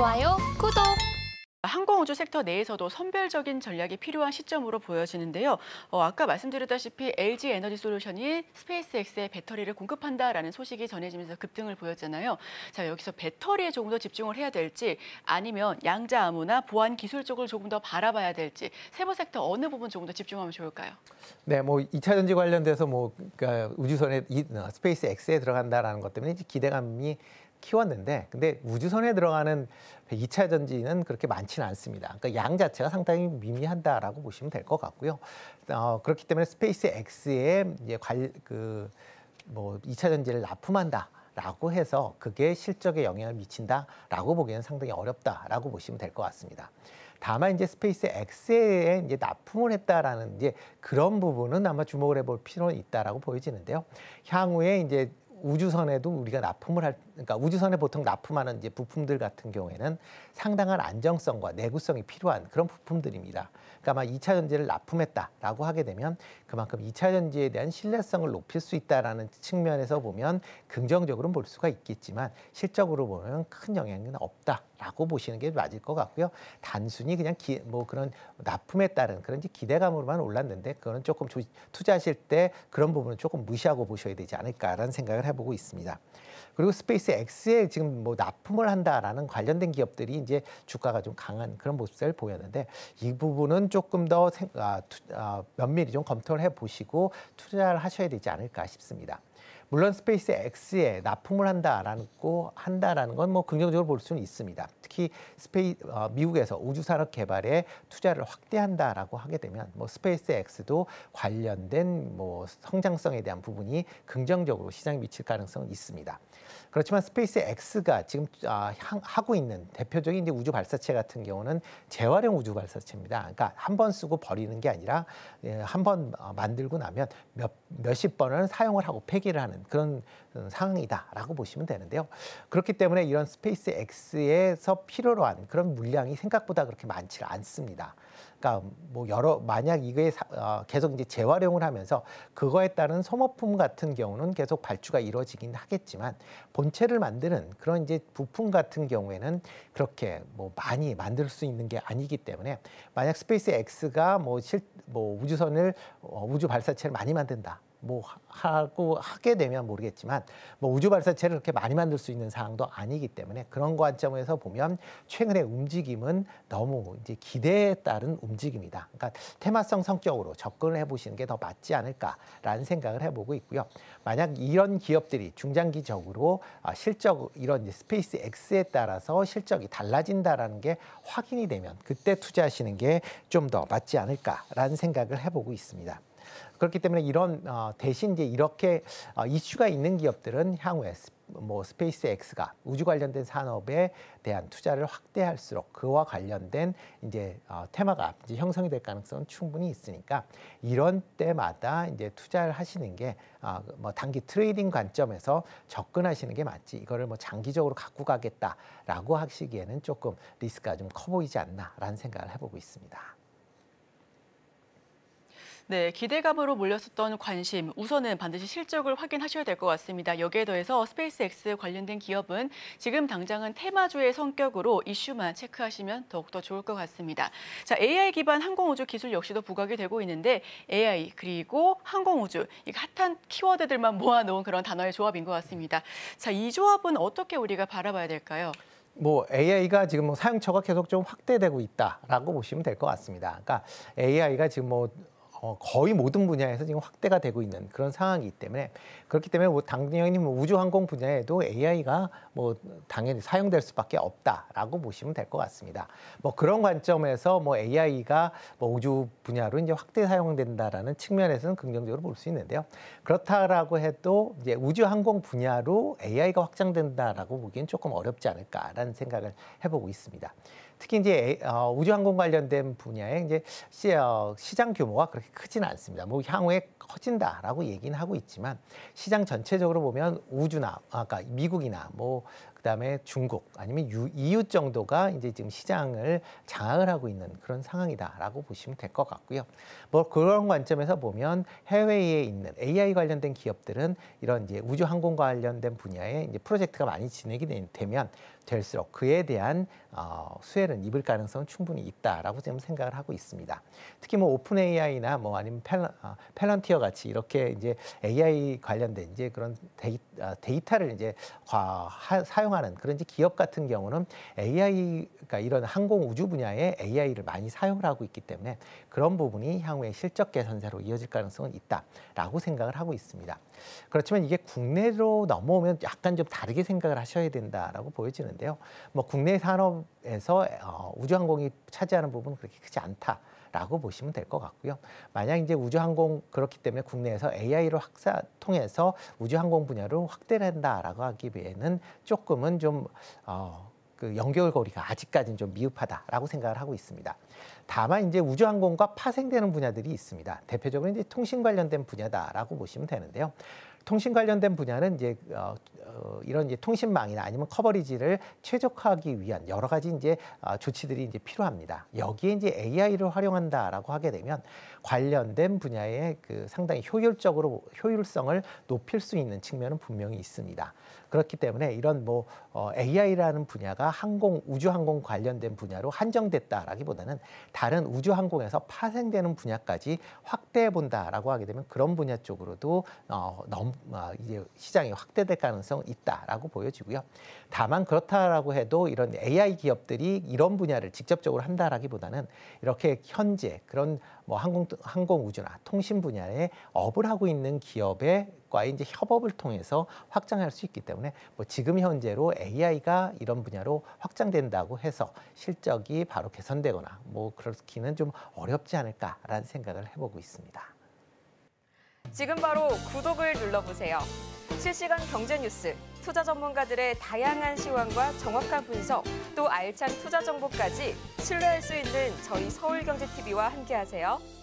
좋아요, 구독! 항공우주 섹터 내에서도 선별적인 전략이 필요한 시점으로 보여지는데요. 아까 말씀드렸다시피 LG 에너지 솔루션이 스페이스X에 배터리를 공급한다라는 소식이 전해지면서 급등을 보였잖아요. 자, 여기서 배터리에 조금 더 집중을 해야 될지 아니면 양자 암호나 보안 기술 쪽을 조금 더 바라봐야 될지 세부 섹터 어느 부분 조금 더 집중하면 좋을까요? 네, 뭐 2차 전지 관련돼서 그러니까 우주선에 스페이스X에 들어간다라는 것 때문에 이제 기대감이 키웠는데, 근데 우주선에 들어가는 2차 전지는 그렇게 많지는 않습니다. 그러니까 양 자체가 상당히 미미하다라고 보시면 될 것 같고요. 그렇기 때문에 스페이스X에 이제 2차 전지를 납품한다라고 해서 그게 실적에 영향을 미친다라고 보기에는 상당히 어렵다라고 보시면 될 것 같습니다. 다만 이제 스페이스X에 이제 납품을 했다라는 이제 그런 부분은 아마 주목을 해볼 필요는 있다라고 보여지는데요. 향후에 이제 우주선에도 우리가 그러니까 우주선에 보통 납품하는 이제 부품들 같은 경우에는 상당한 안정성과 내구성이 필요한 그런 부품들입니다. 그러니까 아마 2차 전지를 납품했다라고 하게 되면 그만큼 2차 전지에 대한 신뢰성을 높일 수 있다라는 측면에서 보면 긍정적으로 볼 수가 있겠지만 실적으로 보면 큰 영향은 없다라고 보시는 게 맞을 것 같고요. 단순히 그냥 그런 납품에 따른 그런 기대감으로만 올랐는데 그거는 조금 투자하실 때 그런 부분은 조금 무시하고 보셔야 되지 않을까라는 생각을 해보고 있습니다. 그리고 스페이스X에 지금 납품을 한다라는 관련된 기업들이 이제 주가가 좀 강한 그런 모습을 보였는데 이 부분은 조금 더 면밀히 좀 검토를 해보시고 투자를 하셔야 되지 않을까 싶습니다. 물론 스페이스X에 납품을 한다라는 건 뭐 긍정적으로 볼 수는 있습니다. 특히 미국에서 우주산업 개발에 투자를 확대한다라고 하게 되면 스페이스X도 관련된 성장성에 대한 부분이 긍정적으로 시장에 미칠 가능성은 있습니다. 그렇지만 스페이스X가 지금 하고 있는 대표적인 이제 우주 발사체 같은 경우는 재활용 우주 발사체입니다. 그러니까 한 번 쓰고 버리는 게 아니라 한 번 만들고 나면 몇십 번을 사용을 하고 폐기를 하는 그런 상황이다라고 보시면 되는데요. 그렇기 때문에 이런 스페이스X에서 필요로 한 그런 물량이 생각보다 그렇게 많지 않습니다. 그러니까 만약 이게 계속 이제 재활용을 하면서 그거에 따른 소모품 같은 경우는 계속 발주가 이루어지긴 하겠지만 본체를 만드는 그런 이제 부품 같은 경우에는 그렇게 많이 만들 수 있는 게 아니기 때문에 만약 스페이스X가 우주선을 우주 발사체를 많이 만든다. 하게 되면 모르겠지만 우주 발사체를 그렇게 많이 만들 수 있는 상황도 아니기 때문에 그런 관점에서 보면 최근의 움직임은 너무 이제 기대에 따른 움직임이다. 그러니까 테마성 성격으로 접근을 해보시는 게 더 맞지 않을까라는 생각을 해보고 있고요. 만약 이런 기업들이 중장기적으로 이런 이제 스페이스X에 따라서 실적이 달라진다라는 게 확인이 되면 그때 투자하시는 게 좀 더 맞지 않을까라는 생각을 해보고 있습니다. 그렇기 때문에 이런 대신 이제 이렇게 이슈가 있는 기업들은 향후에 스페이스X가 우주 관련된 산업에 대한 투자를 확대할수록 그와 관련된 이제 테마가 이제 형성이 될 가능성은 충분히 있으니까 이런 때마다 이제 투자를 하시는 게 단기 트레이딩 관점에서 접근하시는 게 맞지 이거를 장기적으로 갖고 가겠다라고 하시기에는 조금 리스크가 좀 커 보이지 않나라는 생각을 해보고 있습니다. 네, 기대감으로 몰렸었던 관심, 우선은 반드시 실적을 확인하셔야 될 것 같습니다. 여기에 더해서 스페이스X 관련된 기업은 지금 당장은 테마주의 성격으로 이슈만 체크하시면 더욱더 좋을 것 같습니다. 자, AI 기반 항공우주 기술 역시도 부각이 되고 있는데 AI 그리고 항공우주, 이 핫한 키워드들만 모아놓은 그런 단어의 조합인 것 같습니다. 자, 이 조합은 어떻게 우리가 바라봐야 될까요? AI가 지금 사용처가 계속 좀 확대되고 있다라고 보시면 될 것 같습니다. 그러니까 AI가 지금 거의 모든 분야에서 지금 확대가 되고 있는 그런 상황이기 때문에 그렇기 때문에 당연히 우주항공 분야에도 AI가 당연히 사용될 수밖에 없다라고 보시면 될 것 같습니다. 그런 관점에서 AI가 우주 분야로 이제 확대 사용된다라는 측면에서는 긍정적으로 볼 수 있는데요. 그렇다라고 해도 이제 우주항공 분야로 AI가 확장된다라고 보기엔 조금 어렵지 않을까라는 생각을 해보고 있습니다. 특히 이제 우주항공 관련된 분야에 이제 시장 규모가 그렇게 크지는 않습니다. 향후에 커진다라고 얘기는 하고 있지만 시장 전체적으로 보면 우주나 아까 미국이나 그다음에 중국 아니면 EU 정도가 이제 지금 시장을 장악을 하고 있는 그런 상황이다라고 보시면 될 것 같고요. 뭐 그런 관점에서 보면 해외에 있는 AI 관련된 기업들은 이런 이제 우주 항공 관련된 분야에 이제 프로젝트가 많이 진행이 되면 될수록 그에 대한 수혜를 입을 가능성은 충분히 있다라고 지금 생각을 하고 있습니다. 특히 뭐 오픈 AI나 뭐 아니면 펠런티어 같이 이렇게 이제 AI 관련된 이제 그런 데이터를 이제 사용하는 그런 이제 기업 같은 경우는 AI, 그러니까 이런 항공 우주 분야에 AI를 많이 사용을 하고 있기 때문에 그런 부분이 향후에 실적 개선세로 이어질 가능성은 있다라고 생각을 하고 있습니다. 그렇지만 이게 국내로 넘어오면 약간 좀 다르게 생각을 하셔야 된다라고 보여지는데요. 뭐 국내 산업에서 우주항공이 차지하는 부분은 그렇게 크지 않다라고 보시면 될 것 같고요. 만약 이제 우주항공 그렇기 때문에 국내에서 AI를 통해서 우주항공 분야를 확대를 한다라고 하기에는 조금은 좀 그 연결고리가 아직까지는 좀 미흡하다라고 생각을 하고 있습니다. 다만 이제 우주항공과 파생되는 분야들이 있습니다. 대표적으로 이제 통신 관련된 분야다라고 보시면 되는데요. 통신 관련된 분야는 이제 이런 이제 통신망이나 아니면 커버리지를 최적화하기 위한 여러 가지 이제 조치들이 이제 필요합니다. 여기에 이제 AI를 활용한다라고 하게 되면 관련된 분야에 그 상당히 효율성을 높일 수 있는 측면은 분명히 있습니다. 그렇기 때문에 이런 뭐 AI라는 분야가 우주항공 관련된 분야로 한정됐다라기보다는 다른 우주항공에서 파생되는 분야까지 확대해 본다라고 하게 되면 그런 분야 쪽으로도 이제 시장이 확대될 가능성은 있다라고 보여지고요. 다만 그렇다라고 해도 이런 AI 기업들이 이런 분야를 직접적으로 한다라기보다는 이렇게 현재 그런 뭐 항공 우주나 통신 분야에 업을 하고 있는 기업과의 이제 협업을 통해서 확장할 수 있기 때문에 뭐 지금 현재로 AI가 이런 분야로 확장된다고 해서 실적이 바로 개선되거나 뭐 그렇기는 좀 어렵지 않을까라는 생각을 해보고 있습니다. 지금 바로 구독을 눌러보세요. 실시간 경제 뉴스, 투자 전문가들의 다양한 시황과 정확한 분석, 또 알찬 투자 정보까지 신뢰할 수 있는 저희 서울경제TV와 함께하세요.